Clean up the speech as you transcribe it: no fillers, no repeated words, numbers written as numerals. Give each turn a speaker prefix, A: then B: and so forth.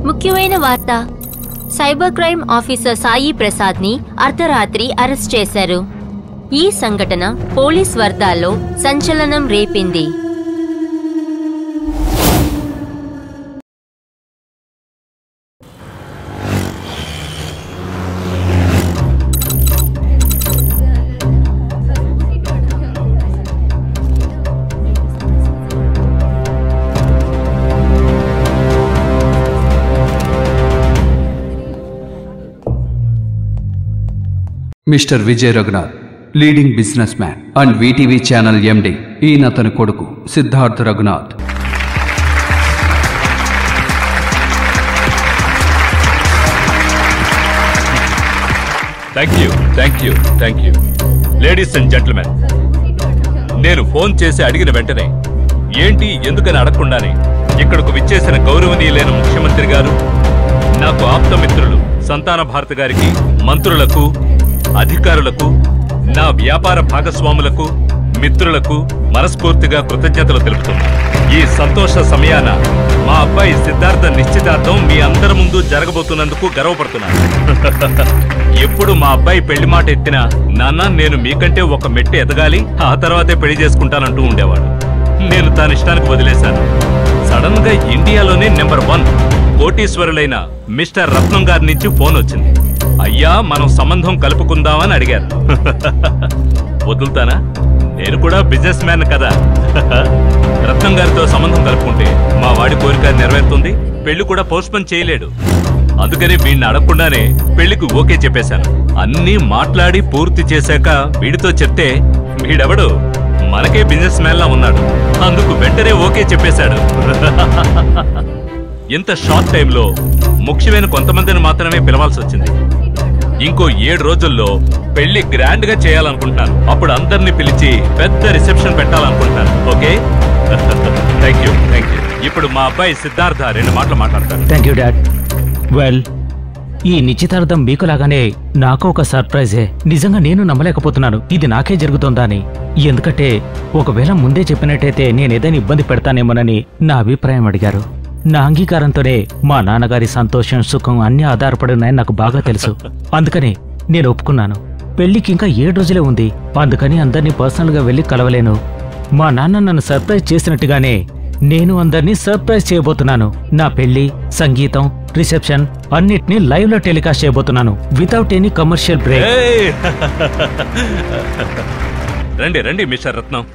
A: ముఖ్యమైన వార్త, cyber crime officer Sai Prasad ని అర్ధరాత్రి అరెస్ట్ చేశారు. ఈ సంఘటన పోలీస్ వర్గాల్లో సంచలనం రేపింది.
B: Mister Vijay Raghunath, leading businessman and VTV channel MD. ఈయన అతని కొడుకు Siddharth Raghunath.
C: Thank you ladies and gentlemen, నేను ఫోన్ చేసి అడిగిన వెంటనే ఏంటి ఎందుకని అడగకుండానే ఇక్కడకు విచ్చేసిన గౌరవనీయులైన ముఖ్యమంత్రి గారు, నాకు ఆప్తమిత్రులు సంతాన భారతి గారికి, మంత్రులకు, అధికారులకు, నా వ్యాపార భాగస్వాములకు, మిత్రులకు మనస్ఫూర్తిగా కృతజ్ఞతలు తెలుపుతున్నాను. ఈ సంతోష సమయాన మా అబ్బాయి సిద్ధార్థ నిశ్చితార్థం మీ అందరి ముందు జరగబోతున్నందుకు గర్వపడుతున్నాను. ఎప్పుడు మా అబ్బాయి పెళ్లి మాట ఎత్తినా, నాన్న నేను మీకంటే ఒక మెట్టు ఎదగాలి, ఆ తర్వాతే పెళ్లి చేసుకుంటానంటూ ఉండేవాడు. నేను తన ఇష్టానికి వదిలేశాను. సడన్ గా ఇండియాలోనే నెంబర్ 1 కోటీశ్వరులైన మిస్టర్ రత్నం గారి నుంచి ఫోన్ వచ్చింది. అయ్యా మనం సంబంధం కలుపుకుందామని అడిగారు. వదులుతానా? నేను కూడా బిజినెస్ మ్యాన్ కదా. రత్నం గారితో సంబంధం కలుపుకుంటే మా వాడి కోరిక నెరవేరుతుంది, పెళ్లి కూడా పోస్ట్పోన్ చేయలేడు. అందుకని వీడిని అడగకుండానే పెళ్లికి ఓకే చెప్పేశాను. అన్నీ మాట్లాడి పూర్తి చేశాక వీడితో చెప్తే వీడెవడు మనకే బిజినెస్ మ్యాన్ లా ఉన్నాడు. అందుకు వెంటనే ఓకే చెప్పేశాడు. ఇంత షార్ట్ టైంలో ముఖ్యమైన కొంతమందిని మాత్రమే పిలవాల్సి వచ్చింది. ఇంకో 7 రోజుల్లో పెళ్లి గ్రాండ్ గా చేయాలనుకుంటున్నాను. అప్పుడు అందరినీ పిలిచి పెద్ద రిసెప్షన్ పెట్టాలనుకుంటున్నాను. ఓకే? Thank you. ఇప్పుడు మా అబ్బాయి సిద్ధార్థ 2 మాటలు మాట్లాడతాను.
D: Thank you dad. వెల్, ఈ నిశ్చితార్థం మీకులాగానే నాకు ఒక సర్ప్రైజే. నిజంగా నేను నమ్మలేకపోతున్నాను ఇది నాకే జరుగుతుందా అని. ఎందుకంటే ఒకవేళ ముందే చెప్పినట్టయితే నేనేదైనా ఇబ్బంది పెడతానేమోనని నా అభిప్రాయం అడిగారు. నా అంగీకారంతోనే మా నాన్నగారి సంతోషం, సుఖం అన్నీ ఆధారపడి ఉన్నాయని నాకు బాగా తెలుసు. అందుకని నేను ఒప్పుకున్నాను. పెళ్లికి ఇంకా 7 రోజులే ఉంది. అందుకని అందరినీ పర్సనల్ గా వెళ్లి కలవలేను. మా నాన్న నన్ను సర్ప్రైజ్ చేసినట్టుగానే నేను అందరినీ సర్ప్రైజ్ చేయబోతున్నాను. నా పెళ్లి, సంగీతం, రిసెప్షన్ అన్నిటినీ లైవ్ లో టెలికాస్ట్ చేయబోతున్నాను వితౌట్ ఎనీ కమర్షియల్ బ్రేక్.
C: రండి మిస్టర్ రత్నం.